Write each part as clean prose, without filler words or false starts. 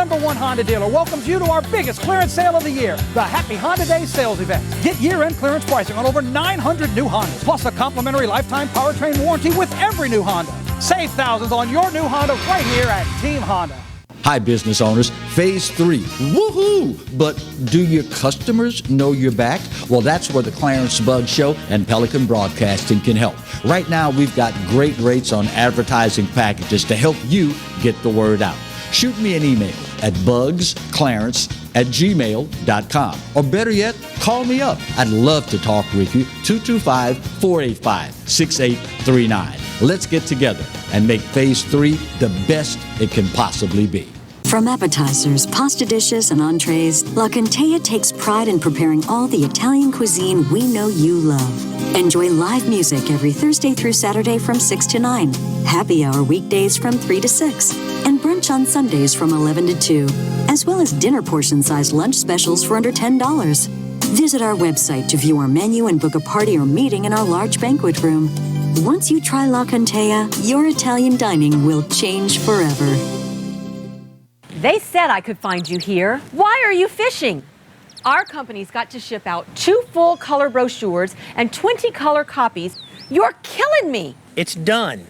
#1 Honda dealer, welcomes you to our biggest clearance sale of the year, the Happy Honda Days sales event. Get year-end clearance pricing on over 900 new Hondas, plus a complimentary lifetime powertrain warranty with every new Honda. Save thousands on your new Honda right here at Team Honda. Hi, business owners. Phase 3. Woohoo! But do your customers know you're back? Well, that's where the Clarence Bug Show and Pelican Broadcasting can help. Right now, we've got great rates on advertising packages to help you get the word out. Shoot me an email at bugsclarence@gmail.com. Or better yet, call me up. I'd love to talk with you. 225-485-6839. Let's get together and make Phase 3 the best it can possibly be. From appetizers, pasta dishes, and entrees, La Contea takes pride in preparing all the Italian cuisine we know you love. Enjoy live music every Thursday through Saturday from 6 to 9, happy hour weekdays from 3 to 6, and brunch on Sundays from 11 to 2, as well as dinner portion-sized lunch specials for under $10. Visit our website to view our menu and book a party or meeting in our large banquet room. Once you try La Contea, your Italian dining will change forever. They said I could find you here. Why are you fishing? Our company's got to ship out 2 full color brochures and 20 color copies. You're killing me. It's done.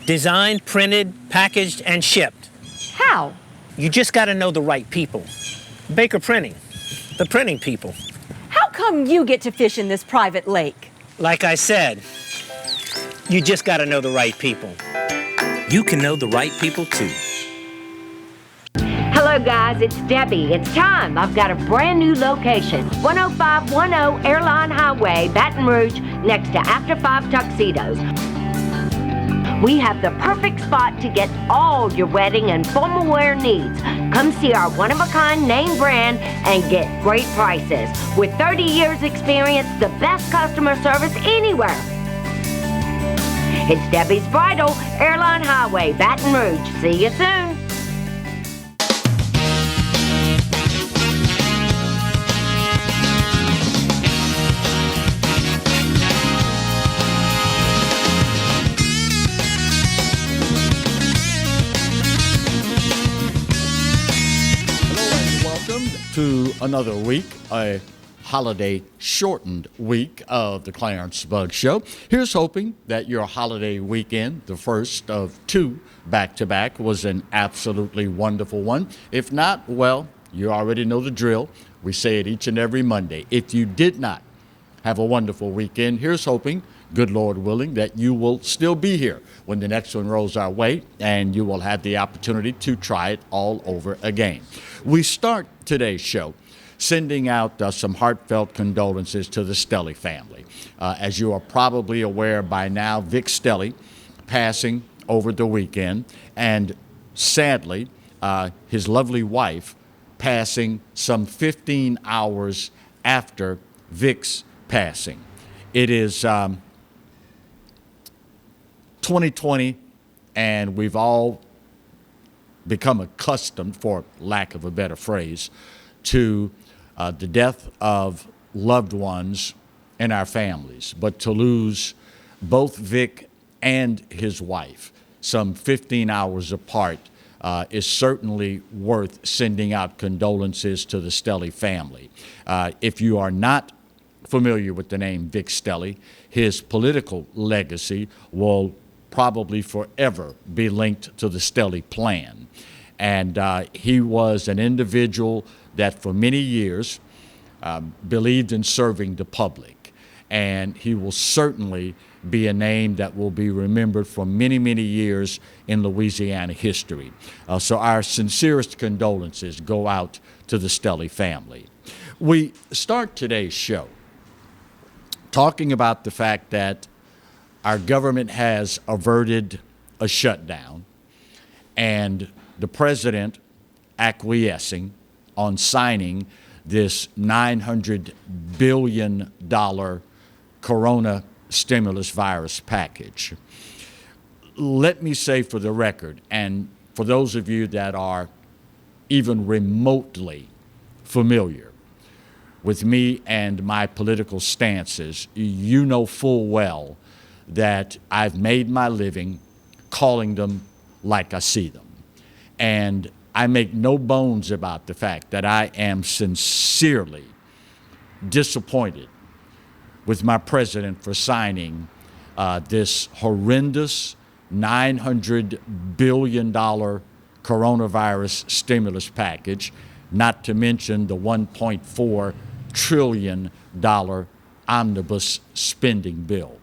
Designed, printed, packaged, and shipped. How? You just got to know the right people. Baker Printing, the printing people. How come you get to fish in this private lake? Like I said, you just got to know the right people. You can know the right people too. Hello guys, it's Debbie. It's time. I've got a brand new location. 10510 Airline Highway, Baton Rouge, next to After 5 Tuxedos. We have the perfect spot to get all your wedding and formal wear needs. Come see our one-of-a-kind name brand and get great prices. With 30 years experience, the best customer service anywhere. It's Debbie's Bridal, Airline Highway, Baton Rouge. See you soon. To another week, a holiday shortened week of the Clarence Bug Show. Here's hoping that your holiday weekend, the first of 2 back-to-back, was an absolutely wonderful one. If not, well, you already know the drill. We say it each and every Monday. If you did not have a wonderful weekend, here's hoping, good Lord willing, that you will still be here when the next one rolls our way, and you will have the opportunity to try it all over again. We start today's show sending out some heartfelt condolences to the Stelly family. As you are probably aware by now, Vic Stelly passing over the weekend, and sadly, his lovely wife passing some 15 hours after Vic's passing. It is 2020, and we've all become accustomed, for lack of a better phrase, to the death of loved ones in our families. But to lose both Vic and his wife some 15 hours apart is certainly worth sending out condolences to the Stelly family. If you are not familiar with the name Vic Stelly, his political legacy will probably forever be linked to the Stelly plan. And he was an individual that for many years believed in serving the public. And he will certainly be a name that will be remembered for many, many years in Louisiana history. So our sincerest condolences go out to the Stelly family. We start today's show talking about the fact that our government has averted a shutdown, and the president acquiescing on signing this $900 billion corona stimulus virus package. Let me say for the record, and for those of you that are even remotely familiar with me and my political stances, you know full well that I've made my living calling them like I see them. And I make no bones about the fact that I am sincerely disappointed with my president for signing this horrendous $900 billion coronavirus stimulus package, not to mention the $1.4 trillion omnibus spending bill.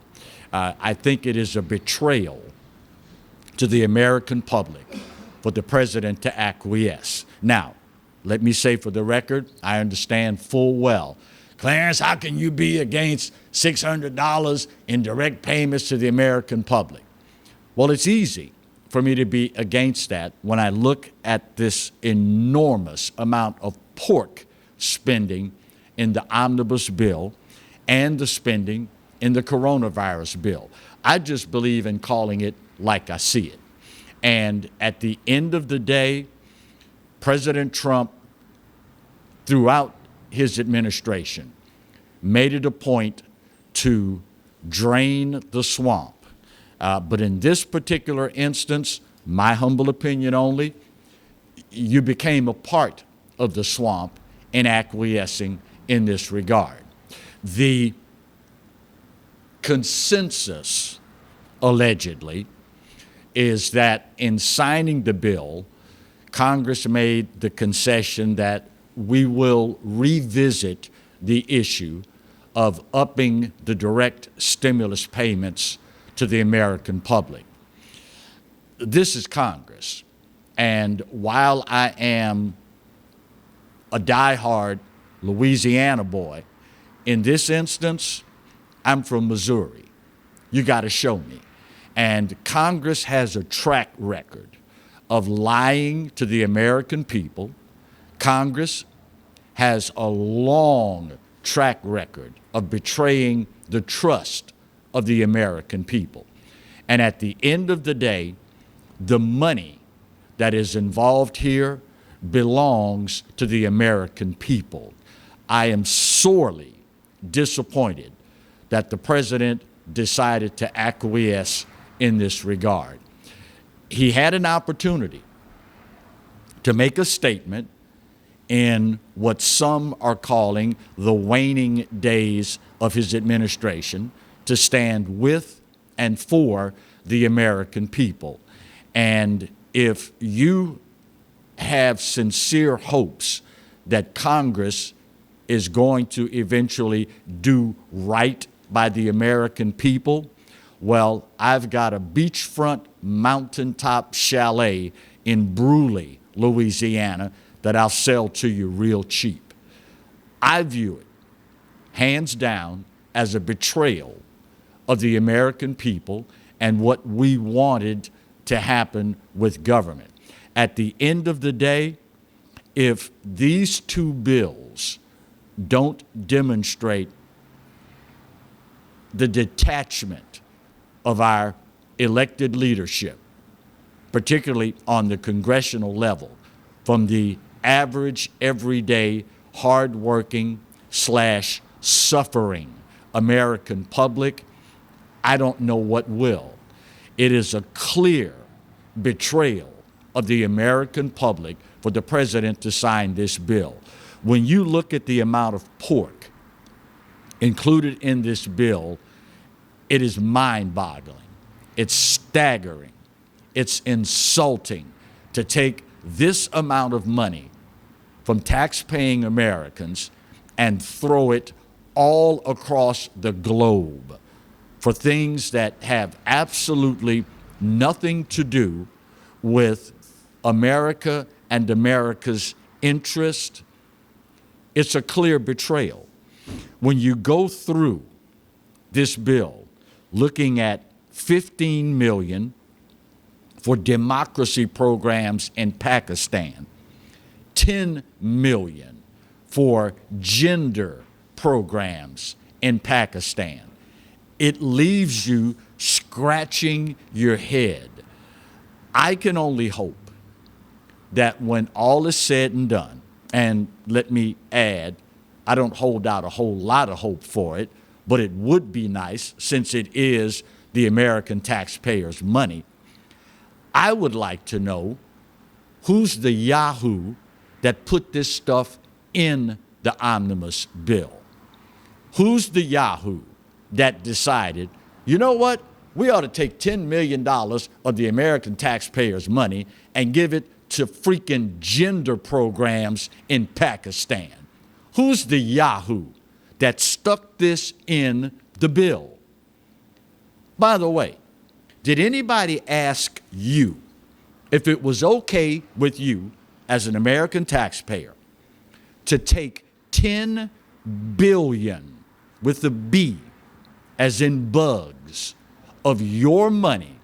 I think it is a betrayal to the American public for the president to acquiesce. Now, let me say for the record, I understand full well, Clarence, how can you be against $600 in direct payments to the American public? Well, it's easy for me to be against that when I look at this enormous amount of pork spending in the omnibus bill and the spending in the coronavirus bill. I just believe in calling it like I see it. And at the end of the day, President Trump, throughout his administration, made it a point to drain the swamp. But in this particular instance, my humble opinion only, you became a part of the swamp in acquiescing in this regard. The consensus, allegedly, is that in signing the bill, Congress made the concession that we will revisit the issue of upping the direct stimulus payments to the American public. This is Congress, and while I am a diehard Louisiana boy, in this instance, I'm from Missouri. You got to show me. And Congress has a track record of lying to the American people. Congress has a long track record of betraying the trust of the American people. And at the end of the day, the money that is involved here belongs to the American people. I am sorely disappointed that the president decided to acquiesce in this regard. He had an opportunity to make a statement in what some are calling the waning days of his administration, to stand with and for the American people. And if you have sincere hopes that Congress is going to eventually do right by the American people, well, I've got a beachfront mountaintop chalet in Bruley, Louisiana, that I'll sell to you real cheap. I view it, hands down, as a betrayal of the American people and what we wanted to happen with government. At the end of the day, if these two bills don't demonstrate the detachment of our elected leadership, particularly on the congressional level, from the average, everyday, hardworking / suffering American public, I don't know what will. It is a clear betrayal of the American public for the president to sign this bill. When you look at the amount of pork included in this bill, it is mind-boggling. It's staggering. It's insulting to take this amount of money from tax-paying Americans and throw it all across the globe for things that have absolutely nothing to do with America and America's interest. It's a clear betrayal. When you go through this bill, looking at $15 million for democracy programs in Pakistan, $10 million for gender programs in Pakistan, it leaves you scratching your head. I can only hope that when all is said and done, and let me add, I don't hold out a whole lot of hope for it, but it would be nice since it is the American taxpayers' money. I would like to know who's the yahoo that put this stuff in the omnibus bill? Who's the yahoo that decided, you know what, we ought to take $10 million of the American taxpayers' money and give it to freaking gender programs in Pakistan? Who's the yahoo that stuck this in the bill? By the way, did anybody ask you if it was okay with you as an American taxpayer to take 10 billion with a B, as in bugs, of your money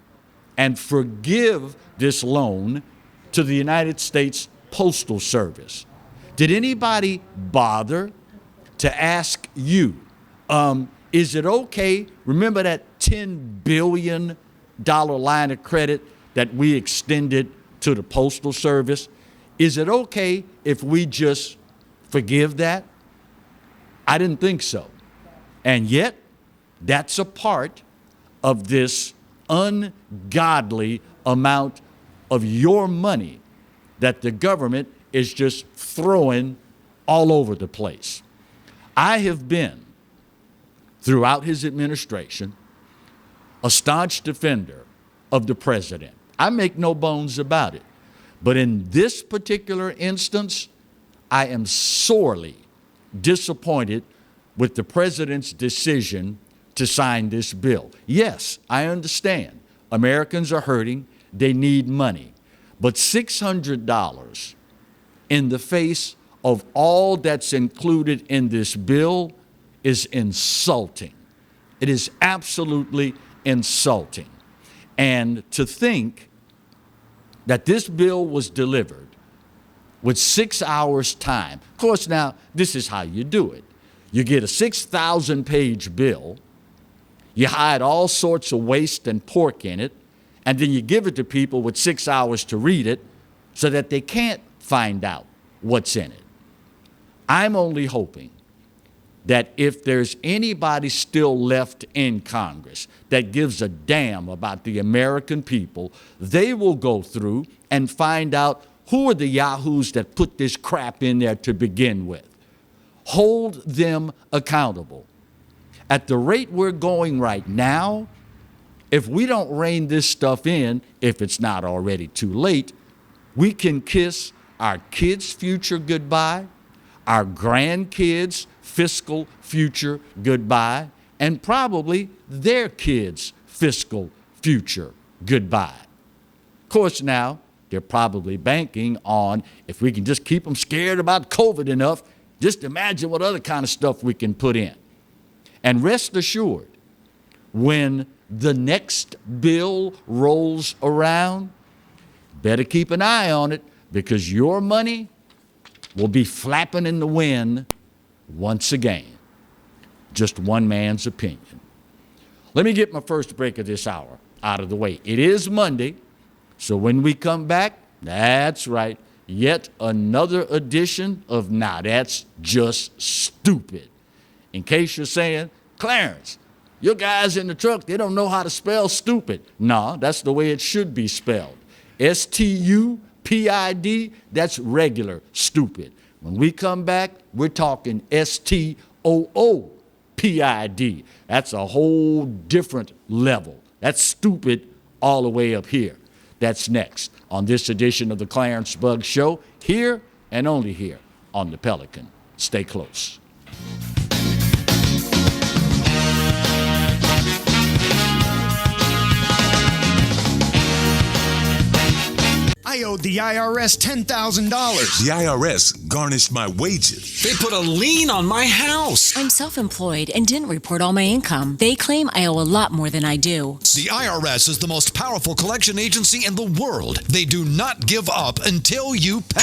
and forgive this loan to the United States Postal Service? Did anybody bother to ask you, is it okay? Remember that $10 billion line of credit that we extended to the Postal Service? Is it okay if we just forgive that? I didn't think so. And yet, that's a part of this ungodly amount of your money that the government is just throwing all over the place. I have been, throughout his administration, a staunch defender of the president. I make no bones about it. But in this particular instance, I am sorely disappointed with the president's decision to sign this bill. Yes, I understand. Americans are hurting. They need money. But $600 in the face of all that's included in this bill is insulting. It is absolutely insulting. And to think that this bill was delivered with 6 hours' time. Of course, now, this is how you do it. You get a 6,000-page bill, you hide all sorts of waste and pork in it, and then you give it to people with 6 hours to read it so that they can't find out what's in it. I'm only hoping that if there's anybody still left in Congress that gives a damn about the American people, they will go through and find out who are the yahoos that put this crap in there to begin with. Hold them accountable. At the rate we're going right now, if we don't rein this stuff in, if it's not already too late, we can kiss our kids' future goodbye, our grandkids' fiscal future goodbye, and probably their kids' fiscal future goodbye. Of course, now, they're probably banking on, if we can just keep them scared about COVID enough, just imagine what other kind of stuff we can put in. And rest assured, when the next bill rolls around, better keep an eye on it, because your money will be flapping in the wind once again. Just one man's opinion. Let me get my first break of this hour out of the way. It is Monday, so when we come back, that's right, yet another edition of Now That's Just Stupid. In case you're saying, Clarence, your guys in the truck, they don't know how to spell stupid. No, that's the way it should be spelled. S-T-U-P-I-D, that's regular stupid. When we come back, we're talking S-T-O-O-P-I-D. That's a whole different level. That's stupid all the way up here. That's next on this edition of the Clarence Bugg Show, here and only here on the Pelican. Stay close. I owed the IRS $10,000. The IRS garnished my wages. They put a lien on my house. I'm self-employed and didn't report all my income. They claim I owe a lot more than I do. The IRS is the most powerful collection agency in the world. They do not give up until you pay.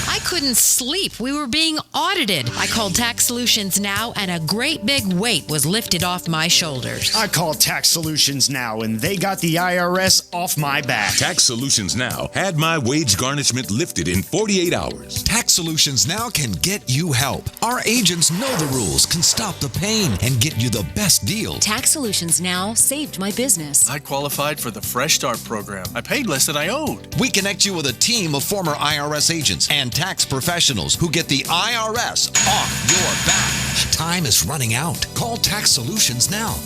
I I couldn't sleep. We were being audited. I called Tax Solutions Now, and a great big weight was lifted off my shoulders. I called Tax Solutions Now, and they got the IRS off my back. Tax Solutions Now had my wage garnishment lifted in 48 hours. Tax Solutions Now can get you help. Our agents know the rules, can stop the pain, and get you the best deal. Tax Solutions Now saved my business. I qualified for the Fresh Start program. I paid less than I owed. We connect you with a team of former IRS agents and tax professionals who get the IRS off your back. Time is running out. Call Tax Solutions now.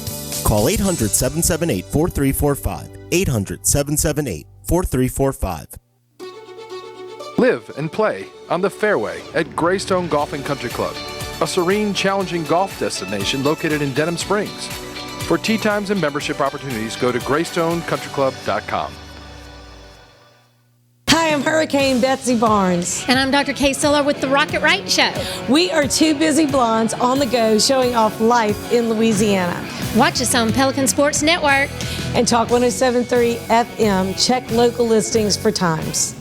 Call 800-778-4345. 800-778-4345. Live and play on the fairway at Greystone Golf and Country Club, a serene, challenging golf destination located in Denham Springs. For tee times and membership opportunities, go to GreystoneCountryClub.com. Hi, I'm Hurricane Betsy Barnes. And I'm Dr. Kay Siller with the Rocket Right Show. We are two busy blondes on the go showing off life in Louisiana. Watch us on Pelican Sports Network. And Talk 107.3 FM. Check local listings for times.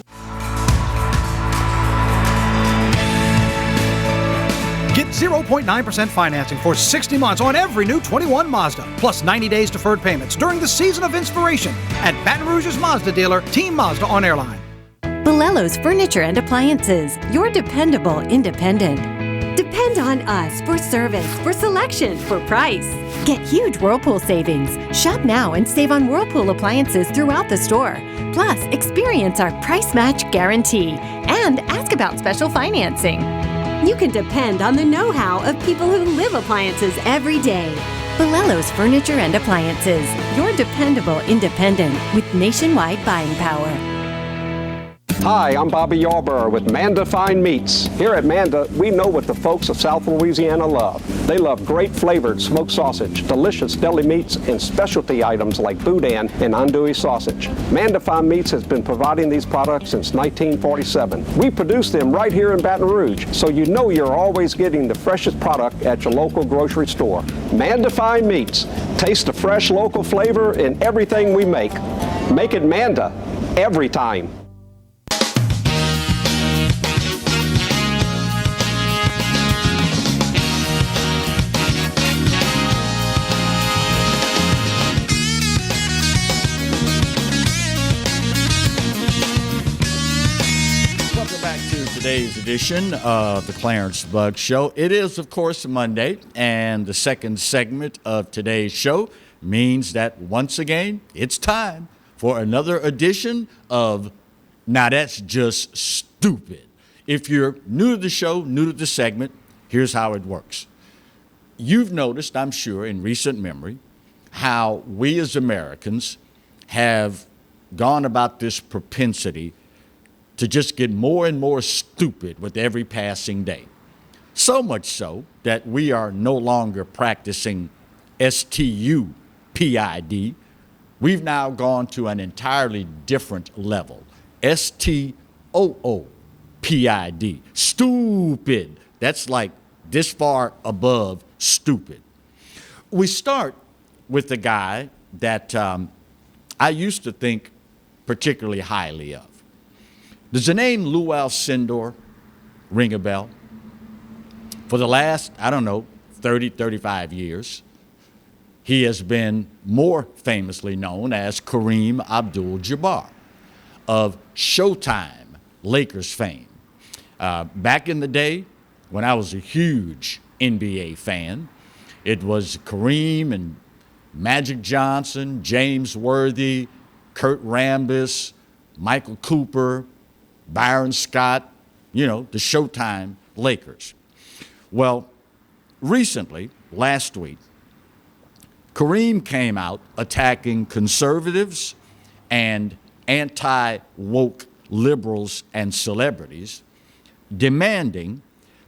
Get 0.9% financing for 60 months on every new 21 Mazda, plus 90 days deferred payments during the season of inspiration at Baton Rouge's Mazda dealer, Team Mazda on Airline. Bolello's Furniture and Appliances, your dependable independent. Depend on us for service, for selection, for price. Get huge Whirlpool savings. Shop now and save on Whirlpool appliances throughout the store. Plus, experience our price match guarantee and ask about special financing. You can depend on the know-how of people who live appliances every day. Bolello's Furniture and Appliances, your dependable independent with nationwide buying power. Hi, I'm Bobby Yarborough with Manda Fine Meats. Here at Manda, we know what the folks of South Louisiana love. They love great flavored smoked sausage, delicious deli meats, and specialty items like boudin and andouille sausage. Manda Fine Meats has been providing these products since 1947. We produce them right here in Baton Rouge, so you know you're always getting the freshest product at your local grocery store. Manda Fine Meats. Taste the fresh local flavor in everything we make. Make it Manda every time. Today's edition of the Clarence Bug Show. It is, of course, Monday, and the second segment of today's show means that once again, it's time for another edition of Now That's Just Stupid. If you're new to the show, new to the segment, here's how it works. You've noticed, I'm sure, in recent memory, how we as Americans have gone about this propensity to just get more and more stupid with every passing day. So much so that we are no longer practicing STUPID. We've now gone to an entirely different level. STOOPID. Stupid. That's like this far above stupid. We start with the guy that I used to think particularly highly of. Does the name Lou Alcindor ring a bell? For the last, 30, 35 years, he has been more famously known as Kareem Abdul-Jabbar of Showtime Lakers fame. Back in the day, when I was a huge NBA fan, it was Kareem and Magic Johnson, James Worthy, Kurt Rambis, Michael Cooper, Byron Scott, the Showtime Lakers. Well, recently, last week, Kareem came out attacking conservatives and anti-woke liberals and celebrities, demanding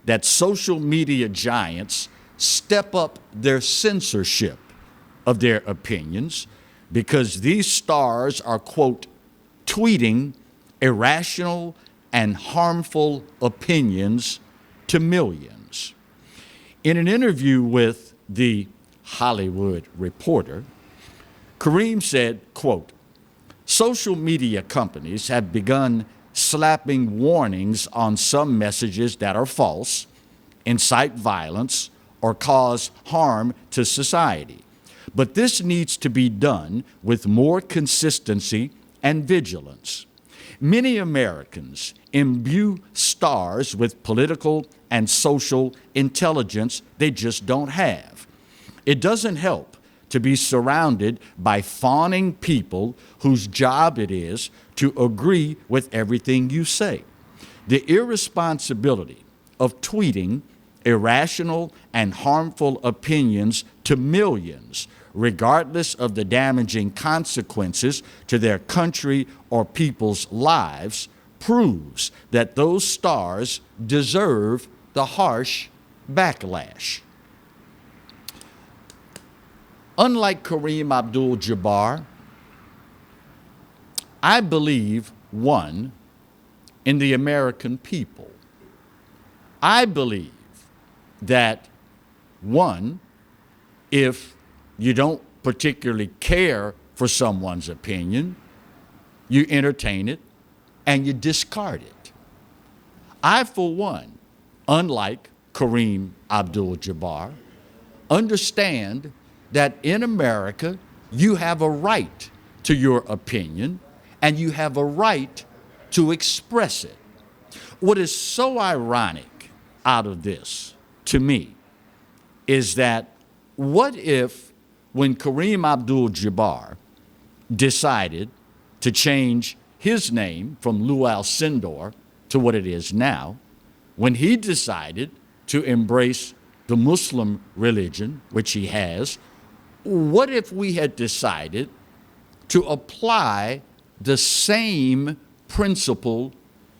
that social media giants step up their censorship of their opinions because these stars are, quote, tweeting irrational and harmful opinions to millions. In an interview with the Hollywood Reporter, Kareem said, quote, social media companies have begun slapping warnings on some messages that are false, incite violence, or cause harm to society. But this needs to be done with more consistency and vigilance. Many Americans imbue stars with political and social intelligence they just don't have. It doesn't help to be surrounded by fawning people whose job it is to agree with everything you say. The irresponsibility of tweeting irrational and harmful opinions to millions, regardless of the damaging consequences to their country or people's lives, proves that those stars deserve the harsh backlash. Unlike Kareem Abdul-Jabbar, I believe, one, in the American people. I believe that, one, if you don't particularly care for someone's opinion, you entertain it and you discard it. I, for one, unlike Kareem Abdul-Jabbar, understand that in America you have a right to your opinion and you have a right to express it. What is so ironic out of this, to me, is that what if when Kareem Abdul-Jabbar decided to change his name from Lou Alcindor to what it is now, when he decided to embrace the Muslim religion, which he has, what if we had decided to apply the same principle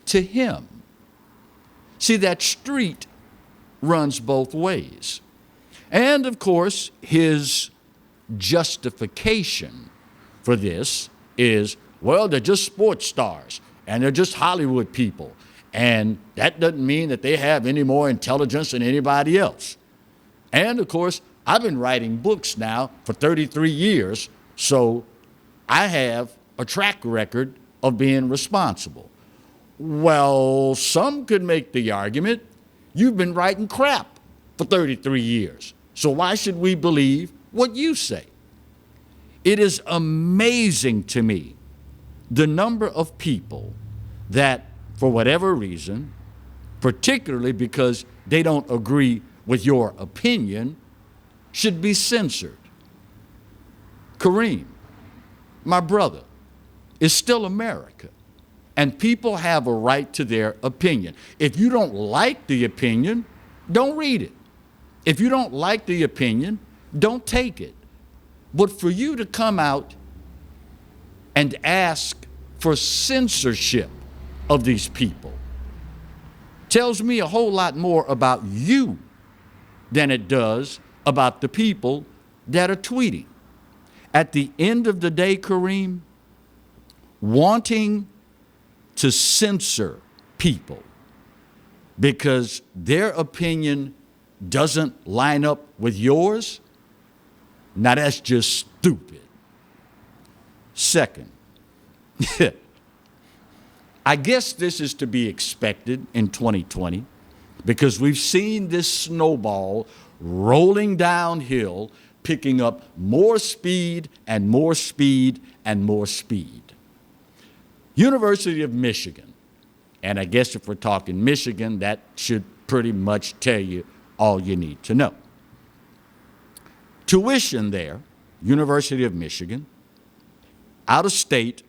to him? See, that street runs both ways. And of course, his justification for this is, well, they're just sports stars and they're just Hollywood people. And that doesn't mean that they have any more intelligence than anybody else. And of course, I've been writing books now for 33 years, so I have a track record of being responsible. Well, some could make the argument, you've been writing crap for 33 years, so why should we believe what you say? It is amazing to me the number of people that, for whatever reason, particularly because they don't agree with your opinion, should be censored. Kareem, my brother, is still America, and people have a right to their opinion. If you don't like the opinion, don't read it. If you don't like the opinion, don't take it. But for you to come out and ask for censorship of these people tells me a whole lot more about you than it does about the people that are tweeting. At the end of the day, Kareem, wanting to censor people because their opinion doesn't line up with yours, now that's just stupid. Second, I guess this is to be expected in 2020 because we've seen this snowball rolling downhill, picking up more speed and more speed and more speed. University of Michigan, and I guess if we're talking Michigan, that should pretty much tell you all you need to know. Tuition there, University of Michigan, out of state,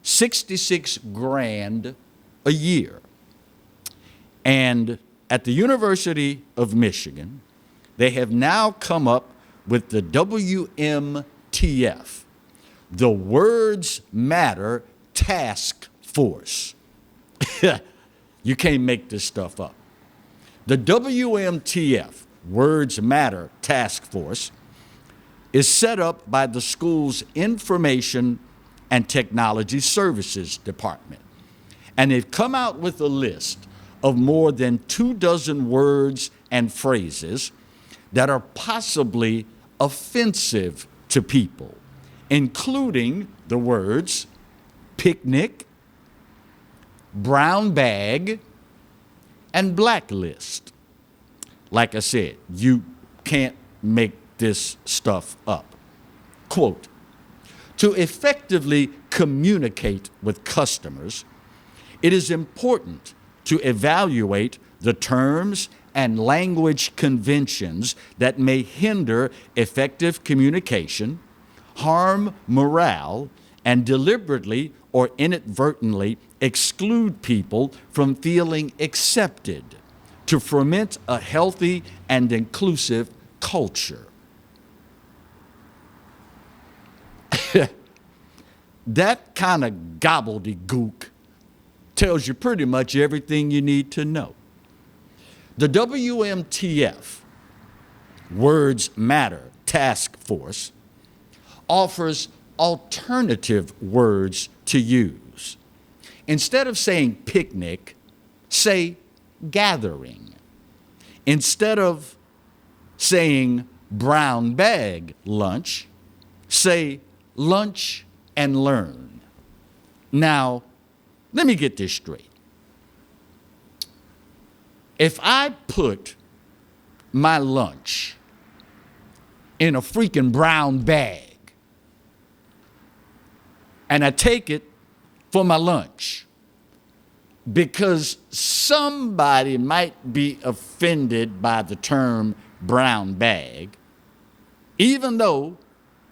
$66 grand a year. And at the University of Michigan, they have now come up with the WMTF, the Words Matter Task Force. You can't make this stuff up. The WMTF, Words Matter Task Force, is set up by the school's Information and Technology Services Department. And they've come out with a list of more than 24 words and phrases that are possibly offensive to people, including the words picnic, brown bag, and blacklist. Like I said, you can't make this stuff up. Quote, to effectively communicate with customers, it is important to evaluate the terms and language conventions that may hinder effective communication, harm morale, and deliberately or inadvertently exclude people from feeling accepted, to foment a healthy and inclusive culture. That kind of gobbledygook tells you pretty much everything you need to know. The WMTF, Words Matter Task Force, offers alternative words to use. Instead of saying picnic, say gathering. Instead of saying brown bag lunch, say lunch and learn. Now, let me get this straight. If I put my lunch in a freaking brown bag and I take it for my lunch because somebody might be offended by the term brown bag, even though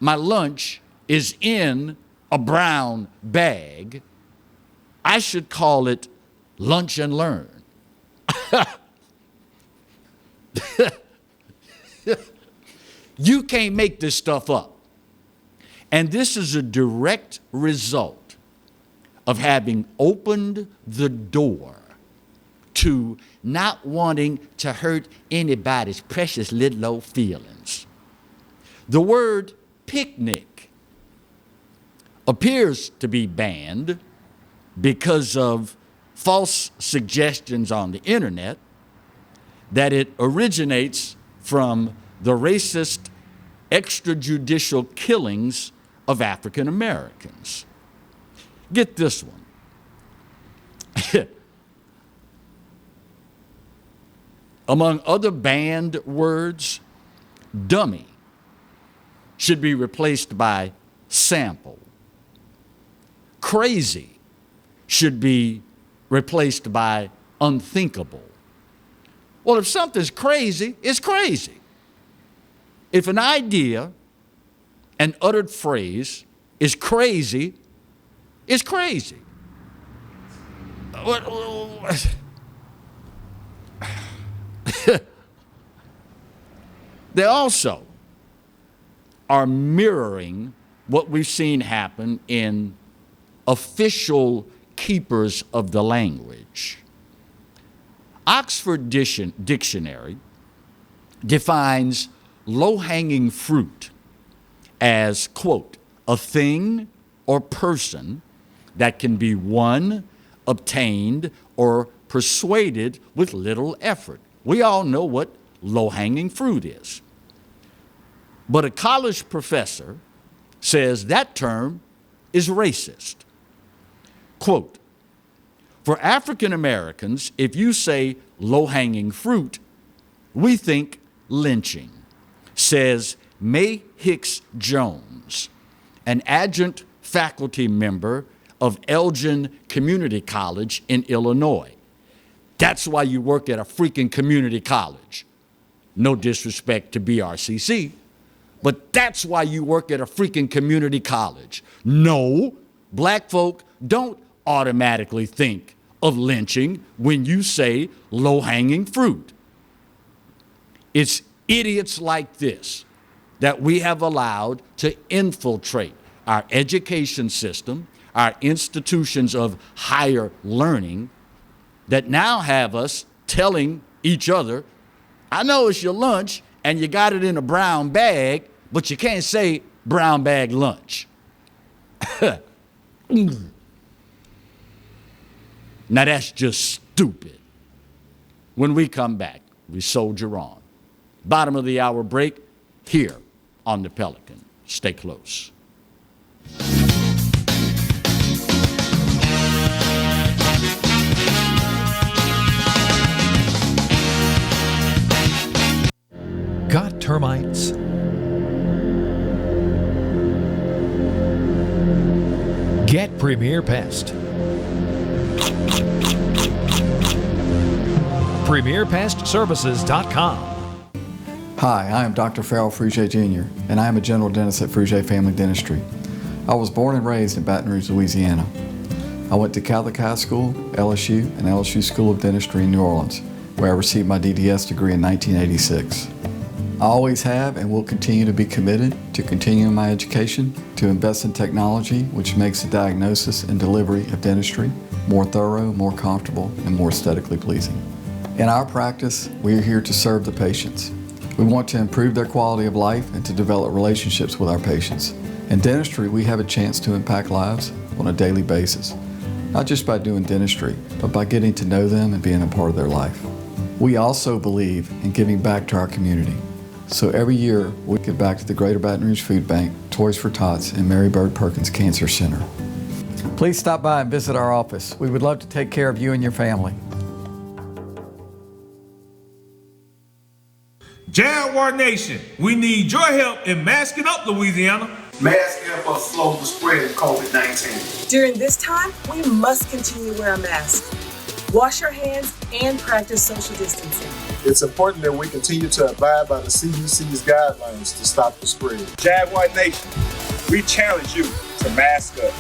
my lunch is in a brown bag, I should call it lunch and learn. You can't make this stuff up. And this is a direct result of having opened the door to not wanting to hurt anybody's precious little old feelings. The word picnic appears to be banned because of false suggestions on the internet that it originates from the racist extrajudicial killings of African Americans. Get this one. Among other banned words, dummy should be replaced by sample. Crazy should be replaced by unthinkable. Well, if something's crazy, it's crazy. If an idea, an uttered phrase, is crazy, it's crazy. They also are mirroring what we've seen happen in official keepers of the language. Oxford Dictionary defines low-hanging fruit as, quote, a thing or person that can be won, obtained, or persuaded with little effort. We all know what low-hanging fruit is. But a college professor says that term is racist. Quote, for African Americans, if you say low-hanging fruit, we think lynching, says May Hicks Jones, an adjunct faculty member of Elgin Community College in Illinois. That's why you work at a freaking community college. No disrespect to BRCC, but that's why you work at a freaking community college. No, black folk don't automatically think of lynching when you say low-hanging fruit. It's idiots like this that we have allowed to infiltrate our education system, our institutions of higher learning, that now have us telling each other, I know it's your lunch and you got it in a brown bag, but you can't say brown bag lunch. Now that's just stupid. When we come back, we soldier on. Bottom of the hour break here on the Pelican. Stay close. termites. Get Premier Pest. PremierPestServices.com. Hi, I am Dr. Farrell Frugier Jr., and I am a general dentist at Frugier Family Dentistry. I was born and raised in Baton Rouge, Louisiana. I went to Catholic High School, LSU, and LSU School of Dentistry in New Orleans, where I received my DDS degree in 1986. I always have and will continue to be committed to continuing my education, to invest in technology which makes the diagnosis and delivery of dentistry more thorough, more comfortable, and more aesthetically pleasing. In our practice, we are here to serve the patients. We want to improve their quality of life and to develop relationships with our patients. In dentistry, we have a chance to impact lives on a daily basis, not just by doing dentistry, but by getting to know them and being a part of their life. We also believe in giving back to our community. So every year, we give back to the Greater Baton Rouge Food Bank, Toys for Tots, and Mary Bird Perkins Cancer Center. Please stop by and visit our office. We would love to take care of you and your family. Jaguar Nation, we need your help in masking up Louisiana. Masks help us slow the spread of COVID-19. During this time, we must continue to wear a mask. Wash your hands and practice social distancing. It's important that we continue to abide by the CDC's guidelines to stop the spread. Jaguar Nation, we challenge you to mask up.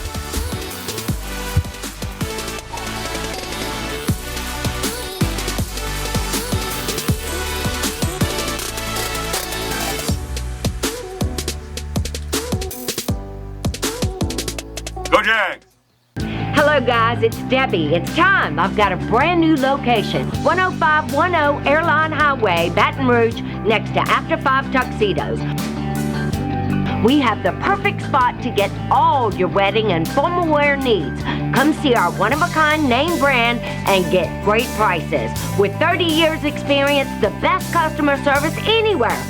Go Jags! Hello guys, it's Debbie. It's time. I've got a brand new location. 10510 Airline Highway, Baton Rouge, next to After 5 Tuxedos. We have the perfect spot to get all your wedding and formal wear needs. Come see our one-of-a-kind name brand and get great prices. With 30 years experience, the best customer service anywhere.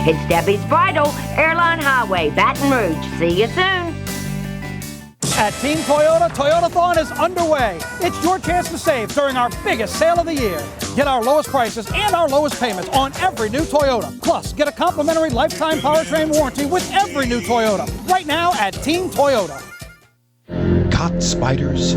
It's Debbie's Bridal, Airline Highway, Baton Rouge. See you soon. At Team Toyota, Toyotathon is underway. It's your chance to save during our biggest sale of the year. Get our lowest prices and our lowest payments on every new Toyota. Plus, get a complimentary lifetime powertrain warranty with every new Toyota. Right now at Team Toyota. Caught spiders.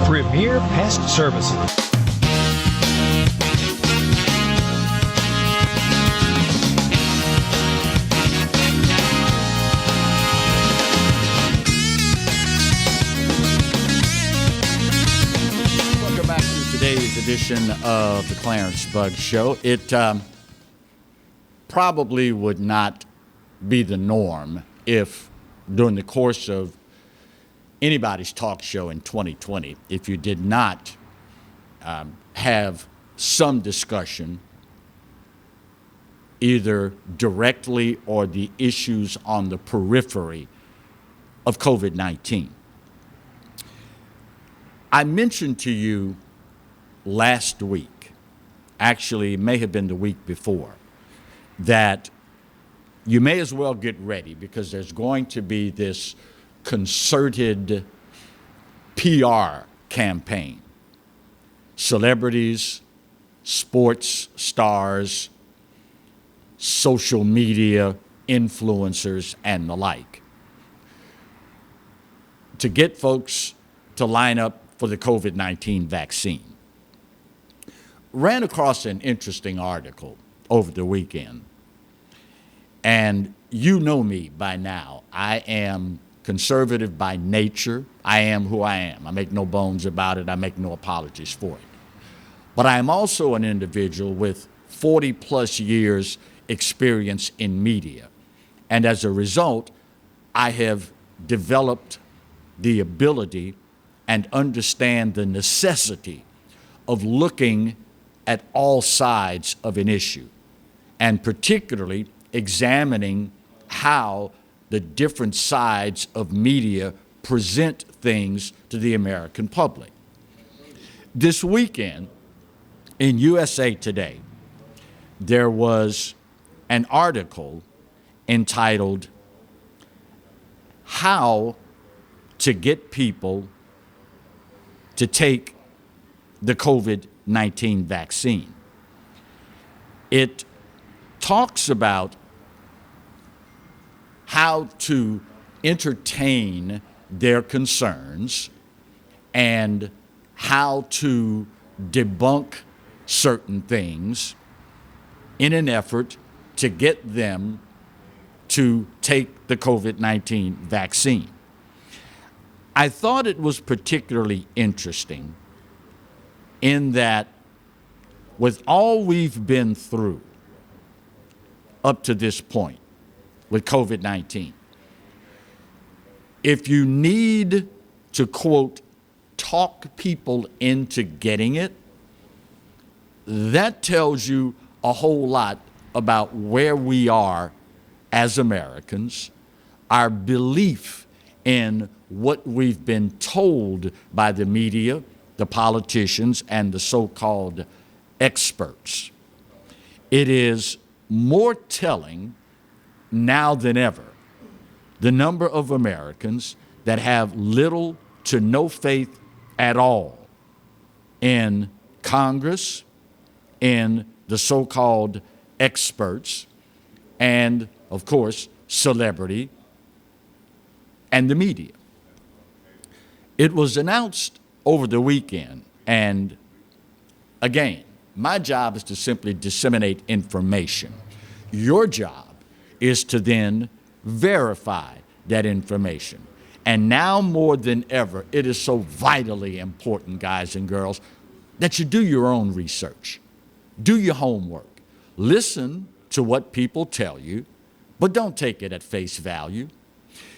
Premier Pest Services. Today's edition of the Clarence Bug Show. It probably would not be the norm if during the course of anybody's talk show in 2020, if you did not have some discussion either directly or the issues on the periphery of COVID-19. I mentioned to you last week, actually it may have been the week before, that you may as well get ready because there's going to be this concerted PR campaign. Celebrities, sports stars, social media influencers, and the like, to get folks to line up for the COVID-19 vaccine. Ran across an interesting article over the weekend, and you know me by now. I am conservative by nature. I am who I am. I make no bones about it. I make no apologies for it. But I am also an individual with 40 plus years experience in media. And as a result, I have developed the ability and understand the necessity of looking at all sides of an issue, and particularly examining how the different sides of media present things to the American public. This weekend in USA Today, there was an article entitled how to get people to take the COVID-19 vaccine. It talks about how to entertain their concerns and how to debunk certain things in an effort to get them to take the COVID-19 vaccine. I thought it was particularly interesting in that with all we've been through up to this point with COVID-19, if you need to, quote, talk people into getting it, that tells you a whole lot about where we are as Americans, our belief in what we've been told by the media, the politicians, and the so-called experts. It is more telling now than ever the number of Americans that have little to no faith at all in Congress, in the so-called experts, and, of course, celebrity and the media. It was announced over the weekend, and again, my job is to simply disseminate information. Your job is to then verify that information. And now more than ever, it is so vitally important, guys and girls, that you do your own research. Do your homework. Listen to what people tell you, but don't take it at face value.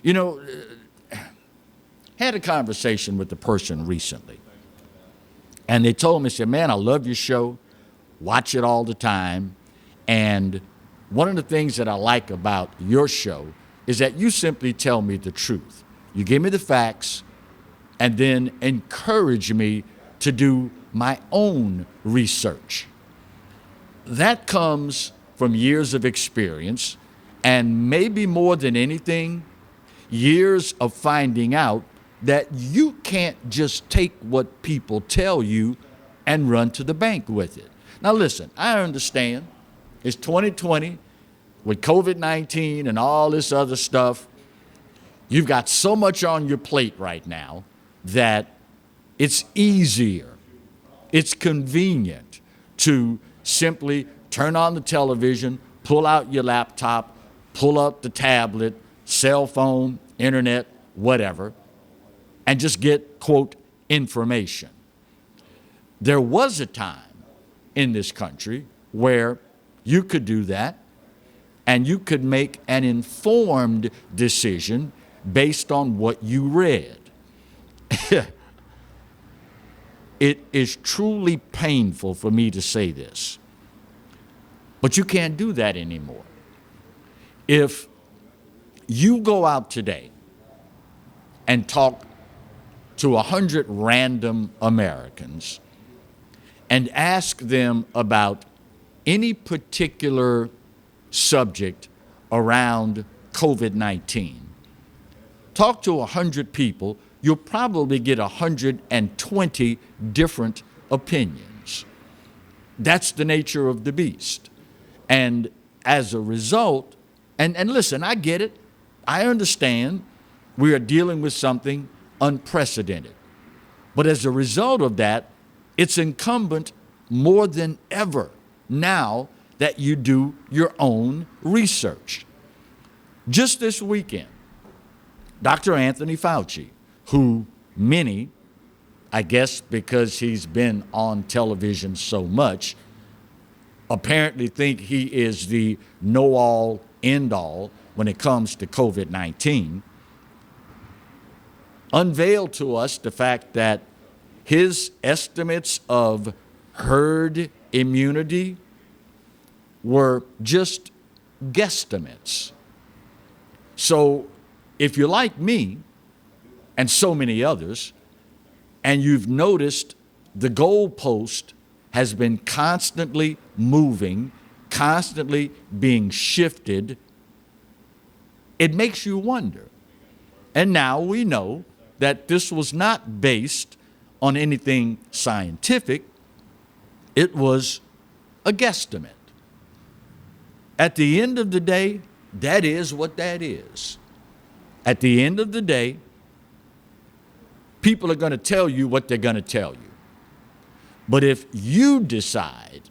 You know, had a conversation with a person recently, and they told me, said, man, I love your show, watch it all the time, and one of the things that I like about your show is that you simply tell me the truth. You give me the facts and then encourage me to do my own research. That comes from years of experience and maybe more than anything, years of finding out that you can't just take what people tell you and run to the bank with it. Now listen, I understand it's 2020 with COVID-19 and all this other stuff. You've got so much on your plate right now that it's easier, it's convenient to simply turn on the television, pull out your laptop, pull up the tablet, cell phone, internet, whatever, and just get, quote, information. There was a time in this country where you could do that and you could make an informed decision based on what you read. It is truly painful for me to say this, but you can't do that anymore. If you go out today and talk to 100 random Americans and ask them about any particular subject around COVID-19, talk to 100 people, you'll probably get 120 different opinions. That's the nature of the beast. And as a result, and listen, I get it. I understand we are dealing with something unprecedented. But as a result of that, it's incumbent more than ever now that you do your own research. Just this weekend, Dr. Anthony Fauci, who many, I guess because he's been on television so much, apparently think he is the know-all, end-all when it comes to COVID-19, unveiled to us the fact that his estimates of herd immunity were just guesstimates. So if you're like me and so many others, and you've noticed the goalpost has been constantly moving, constantly being shifted, it makes you wonder, And now we know that this was not based on anything scientific. It was a guesstimate. At the end of the day, that is what that is. At the end of the day, people are going to tell you what they're going to tell you. But if you decide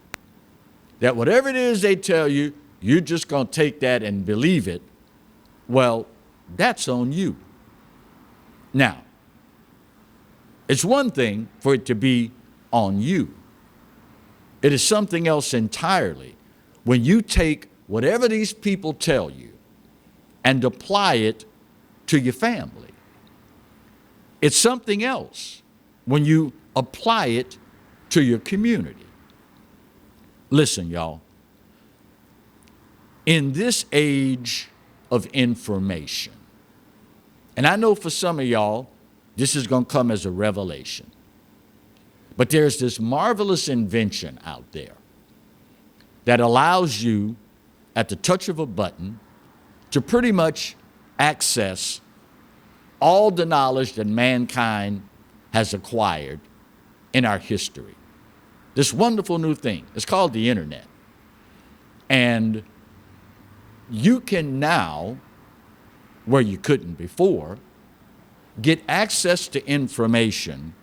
that whatever it is they tell you, you're just going to take that and believe it, well, that's on you. Now, it's one thing for it to be on you. It is something else entirely when you take whatever these people tell you and apply it to your family. It's something else when you apply it to your community. Listen, y'all. In this age of information, and I know for some of y'all, this is going to come as a revelation, but there's this marvelous invention out there that allows you, at the touch of a button, to pretty much access all the knowledge that mankind has acquired in our history. This wonderful new thing. It's called the internet. And you can now, where you couldn't before, get access to information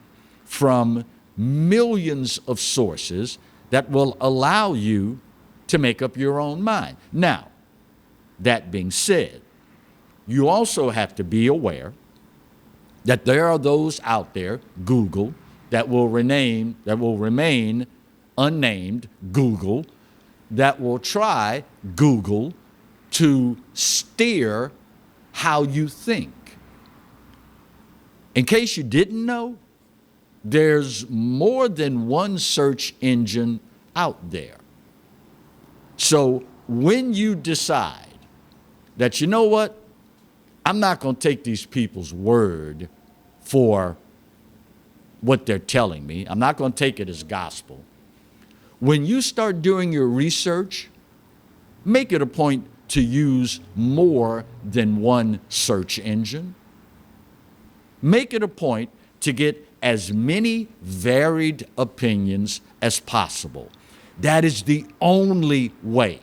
from millions of sources that will allow you to make up your own mind. Now, that being said, you also have to be aware that there are those out there, Google, that will remain unnamed, Google, that will try, Google, to steer how you think. In case you didn't know, there's more than one search engine out there. So when you decide that, you know what, I'm not going to take these people's word for what they're telling me. I'm not going to take it as gospel. When you start doing your research, make it a point to use more than one search engine. Make it a point to get as many varied opinions as possible. That is the only way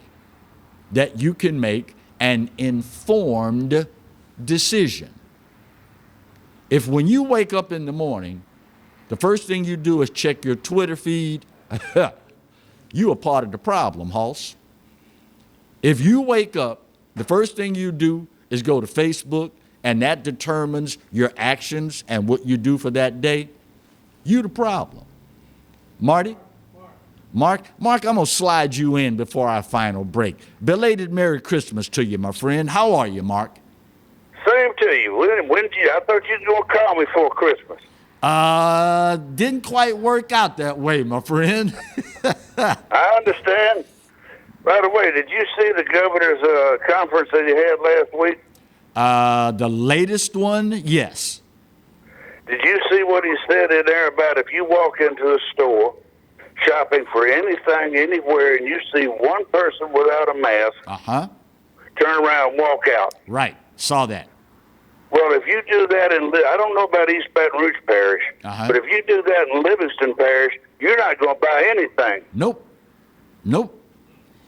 that you can make an informed decision. If when you wake up in the morning, the first thing you do is check your Twitter feed, you are part of the problem, Hoss. If you wake up, the first thing you do is go to Facebook, and that determines your actions and what you do for that day, you the problem. Marty? Mark, I'm going to slide you in before our final break. Belated Merry Christmas to you, my friend. How are you, Mark? Same to you. When did you? I thought you were going to call me for Christmas. Didn't quite work out that way, my friend. I understand. By the way, did you see the governor's conference that he had last week? The latest one, yes. Did you see what he said in there about if you walk into a store shopping for anything, anywhere, and you see one person without a mask, turn around and walk out? Right. Saw that. Well, if you do that I don't know about East Baton Rouge Parish, but if you do that in Livingston Parish, you're not going to buy anything. Nope.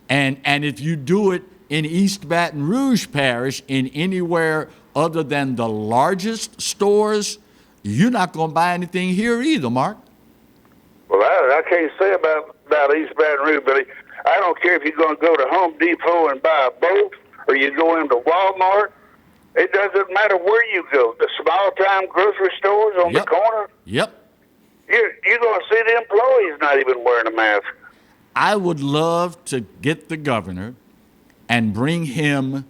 And if you do it in East Baton Rouge Parish in anywhere other than the largest stores, you're not going to buy anything here either, Mark. Well, I can't say about East Baton Rouge, but I don't care if you're going to go to Home Depot and buy a boat or you go into Walmart. It doesn't matter where you go. The small-time grocery stores on the corner. Yep. You're going to see the employees not even wearing a mask. I would love to get the governor and bring him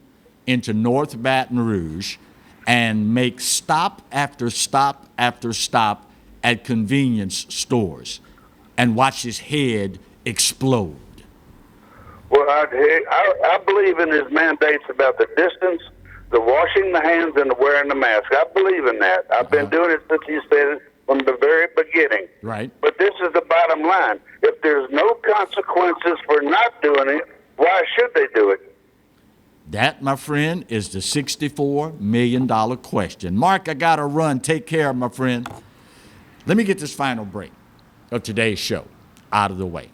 into North Baton Rouge and make stop after stop after stop at convenience stores and watch his head explode. Well, I believe in his mandates about the distance, the washing the hands, and the wearing the mask. I believe in that. I've been doing it since he said it from the very beginning. Right. But this is the bottom line. If there's no consequences for not doing it, why should they do it? That, my friend, is the $64 million question. Mark, I got to run. Take care, my friend. Let me get this final break of today's show out of the way.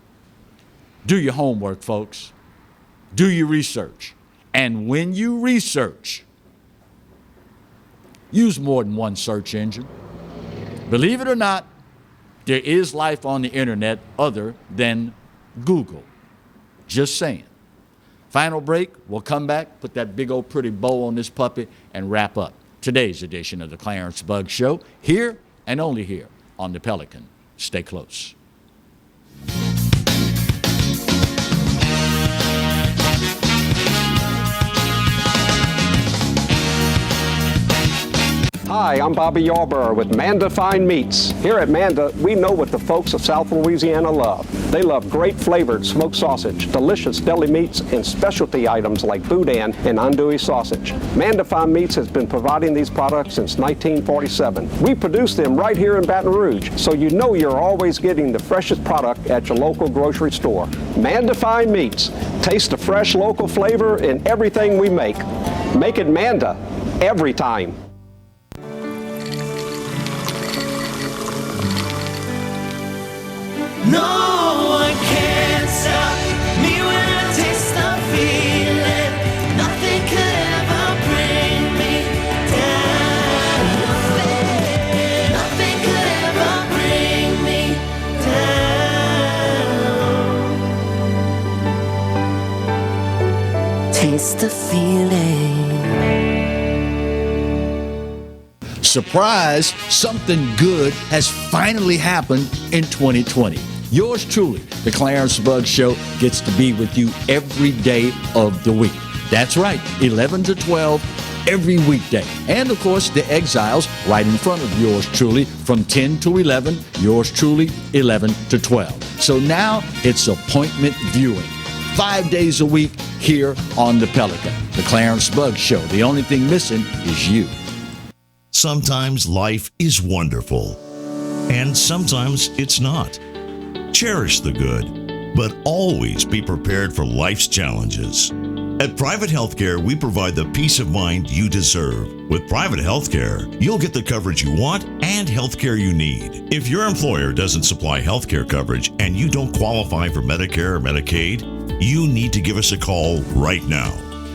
Do your homework, folks. Do your research. And when you research, use more than one search engine. Believe it or not, there is life on the internet other than Google. Just saying. Final break. We'll come back, put that big old pretty bow on this puppy, and wrap up today's edition of the Clarence Bugg Show, here and only here on the Pelican. Stay close. Hi, I'm Bobby Yarborough with Manda Fine Meats. Here at Manda, we know what the folks of South Louisiana love. They love great flavored smoked sausage, delicious deli meats, and specialty items like boudin and andouille sausage. Manda Fine Meats has been providing these products since 1947. We produce them right here in Baton Rouge, so you know you're always getting the freshest product at your local grocery store. Manda Fine Meats. Taste the fresh local flavor in everything we make. Make it Manda every time. No one can stop me when I taste the feeling. Nothing could ever bring me down. Nothing could ever bring me down. Taste the feeling. Surprise, something good has finally happened in 2020. Yours truly, the Clarence Bugg Show, gets to be with you every day of the week. That's right, 11 to 12 every weekday. And of course, the Exiles right in front of yours truly from 10 to 11, yours truly 11 to 12. So now it's appointment viewing. 5 days a week here on the Pelican, the Clarence Bugg Show. The only thing missing is you. Sometimes life is wonderful, and sometimes it's not. Cherish the good, but always be prepared for life's challenges. At Private Healthcare, we provide the peace of mind you deserve. With Private Healthcare, you'll get the coverage you want and healthcare you need. If your employer doesn't supply healthcare coverage and you don't qualify for Medicare or Medicaid, you need to give us a call right now.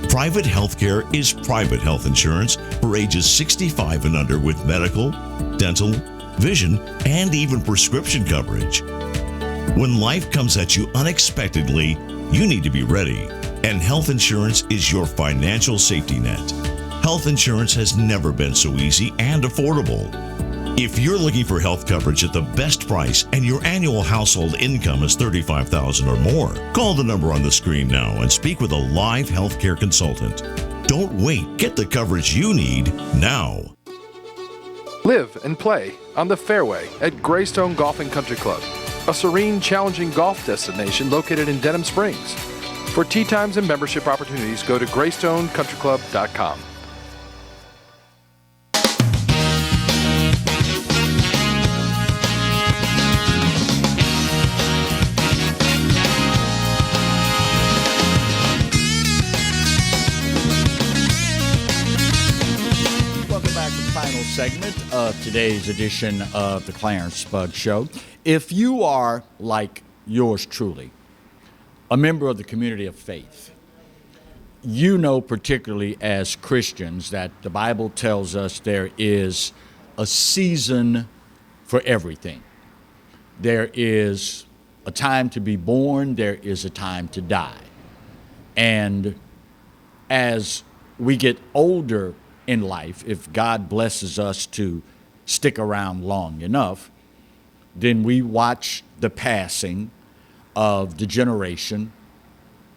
Private Healthcare is private health insurance for ages 65 and under with medical, dental, vision, and even prescription coverage. When life comes at you unexpectedly, you need to be ready, and health insurance is your financial safety net. Health insurance has never been so easy and affordable. If you're looking for health coverage at the best price and your annual household income is $35,000 or more, call the number on the screen now and speak with a live healthcare consultant. Don't wait. Get the coverage you need now. Live and play on the fairway at Greystone Golf and Country Club, a serene, challenging golf destination located in Denham Springs. For tee times and membership opportunities, go to GreystoneCountryClub.com. Segment of today's edition of the Clarence Bugg Show. If you are, like yours truly, a member of the community of faith, you know particularly as Christians that the Bible tells us there is a season for everything. There is a time to be born, there is a time to die. And as we get older in life, if God blesses us to stick around long enough, then we watch the passing of the generation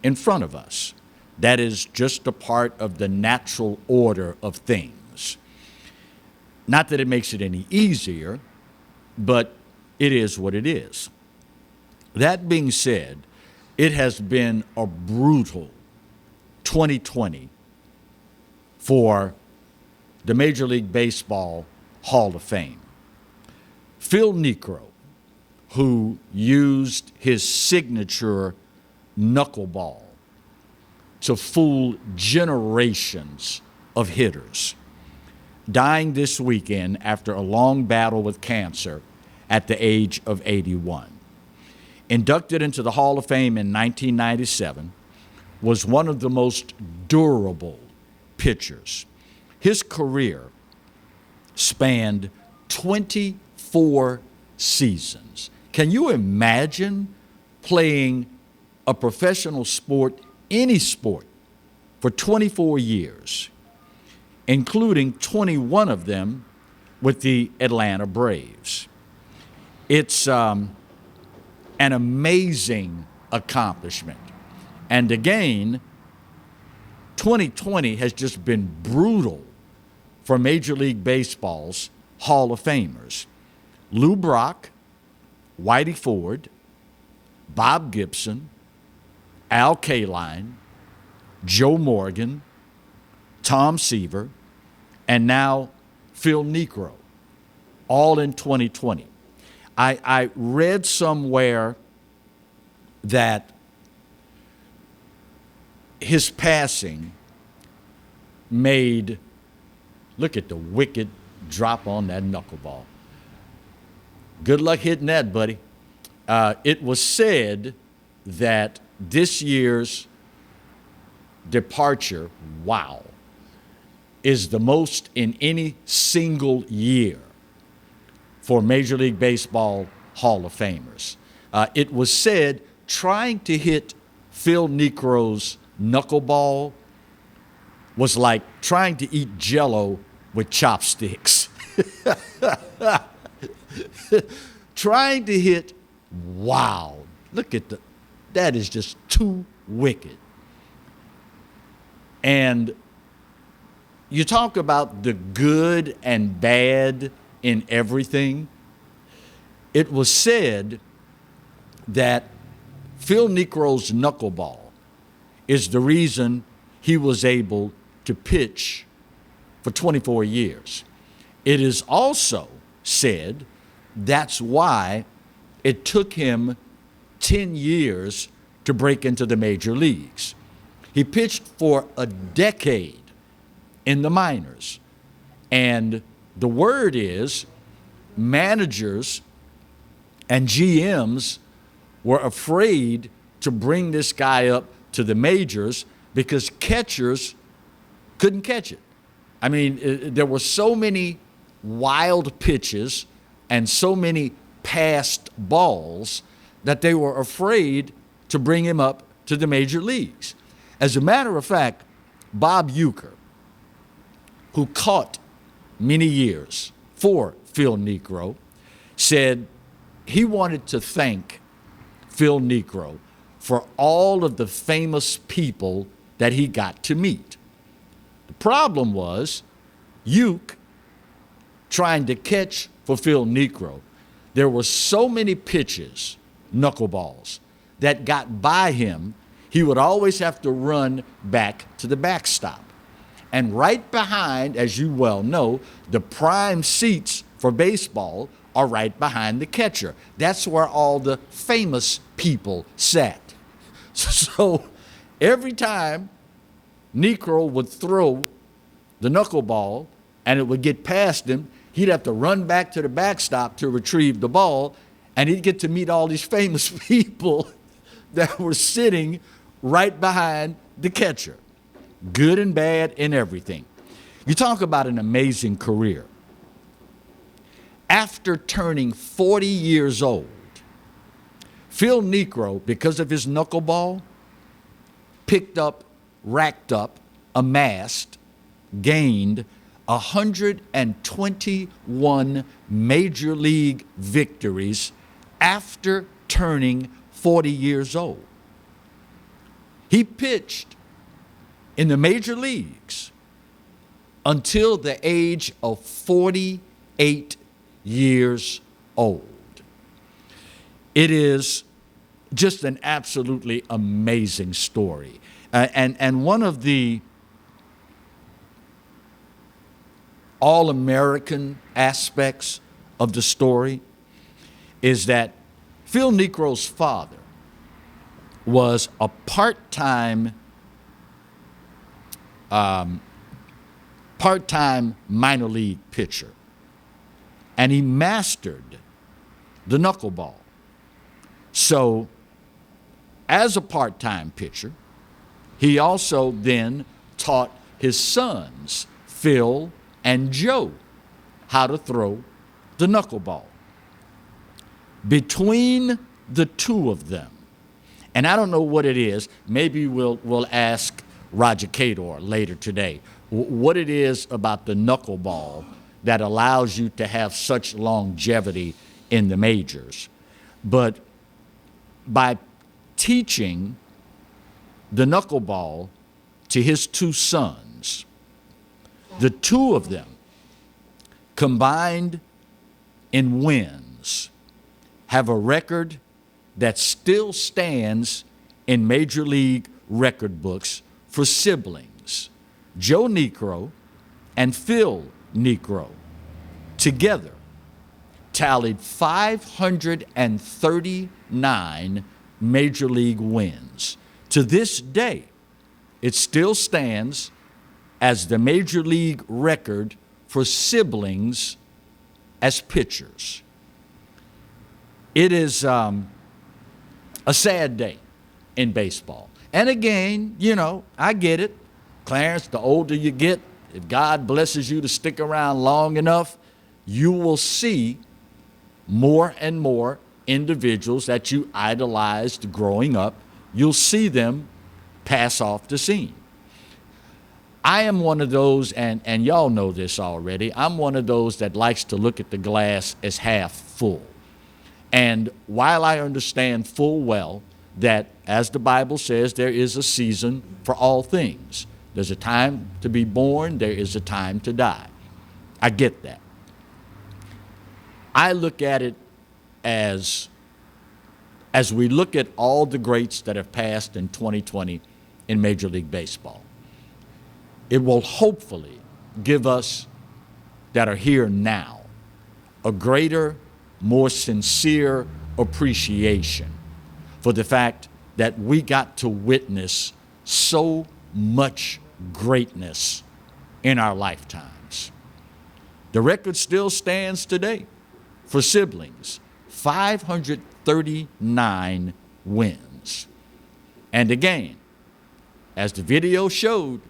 in front of us. That is just a part of the natural order of things. Not that it makes it any easier, but it is what it is. That being said, it has been a brutal 2020 for the Major League Baseball Hall of Fame. Phil Niekro, who used his signature knuckleball to fool generations of hitters, dying this weekend after a long battle with cancer at the age of 81. Inducted into the Hall of Fame in 1997, was one of the most durable pitchers. His career spanned 24 seasons. Can you imagine playing a professional sport, any sport, for 24 years, including 21 of them with the Atlanta Braves? It's an amazing accomplishment. And again, 2020 has just been brutal for Major League Baseball's Hall of Famers. Lou Brock, Whitey Ford, Bob Gibson, Al Kaline, Joe Morgan, Tom Seaver, and now Phil Niekro, all in 2020. I read somewhere that his passing made, look at the wicked drop on that knuckleball. Good luck hitting that, buddy. It was said that this year's departure, wow, is the most in any single year for Major League Baseball Hall of Famers. It was said trying to hit Phil Niekro's knuckleball was like trying to eat Jell-O with chopsticks. Trying to hit, wow, look at that is just too wicked. And you talk about the good and bad in everything. It was said that Phil Niekro's knuckleball is the reason he was able to pitch for 24 years. It is also said that's why it took him 10 years to break into the major leagues. He pitched for a decade in the minors. And the word is managers and GMs were afraid to bring this guy up to the majors because catchers couldn't catch it. I mean, there were so many wild pitches and so many passed balls that they were afraid to bring him up to the major leagues. As a matter of fact, Bob Uecker, who caught many years for Phil Niekro, said he wanted to thank Phil Niekro for all of the famous people that he got to meet. The problem was Uecker trying to catch for Phil Niekro. There were so many pitches, knuckleballs, that got by him, he would always have to run back to the backstop. And right behind, as you well know, the prime seats for baseball are right behind the catcher. That's where all the famous people sat. So every time Niekro would throw the knuckleball and it would get past him, he'd have to run back to the backstop to retrieve the ball, and he'd get to meet all these famous people that were sitting right behind the catcher. Good and bad and everything. You talk about an amazing career. After turning 40 years old, Phil Niekro, because of his knuckleball, racked up, amassed, gained 121 major league victories after turning 40 years old. He pitched in the major leagues until the age of 48 years old. It is just an absolutely amazing story. And one of the all-American aspects of the story is that Phil Niekro's father was a part-time part-time minor league pitcher, and he mastered the knuckleball. So as a part-time pitcher, he also then taught his sons, Phil and Joe, how to throw the knuckleball. Between the two of them, and I don't know what it is, maybe we'll ask Roger Cador later today, what it is about the knuckleball that allows you to have such longevity in the majors. But by teaching the knuckleball to his two sons, the two of them combined in wins have a record that still stands in major league record books for siblings. Joe Niekro and Phil Niekro together tallied 539 major league wins. To this day, it still stands as the major league record for siblings as pitchers. It is a sad day in baseball. And again, you know, I get it. Clarence, the older you get, if God blesses you to stick around long enough, you will see more and more individuals that you idolized growing up. You'll see them pass off the scene. I am one of those, and y'all know this already, I'm one of those that likes to look at the glass as half full. And while I understand full well that, as the Bible says, there is a season for all things. There's a time to be born, there is a time to die. I get that. I look at it as we look at all the greats that have passed in 2020 in Major League Baseball, it will hopefully give us that are here now a greater, more sincere appreciation for the fact that we got to witness so much greatness in our lifetimes. The record still stands today for siblings, 539 wins. And again, as the video showed,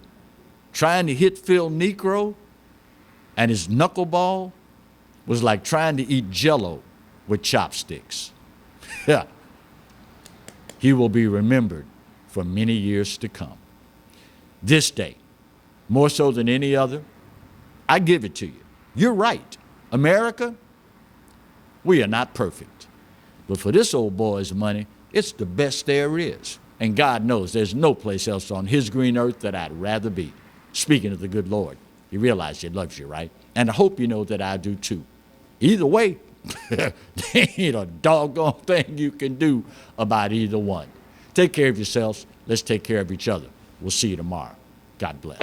trying to hit Phil Niekro and his knuckleball was like trying to eat Jell-O with chopsticks. He will be remembered for many years to come. This day, more so than any other, I give it to you. You're right. America, we are not perfect. But for this old boy's money, it's the best there is. And God knows there's no place else on his green earth that I'd rather be. Speaking of the good Lord, you realize he loves you, right? And I hope you know that I do too. Either way, there ain't a doggone thing you can do about either one. Take care of yourselves. Let's take care of each other. We'll see you tomorrow. God bless.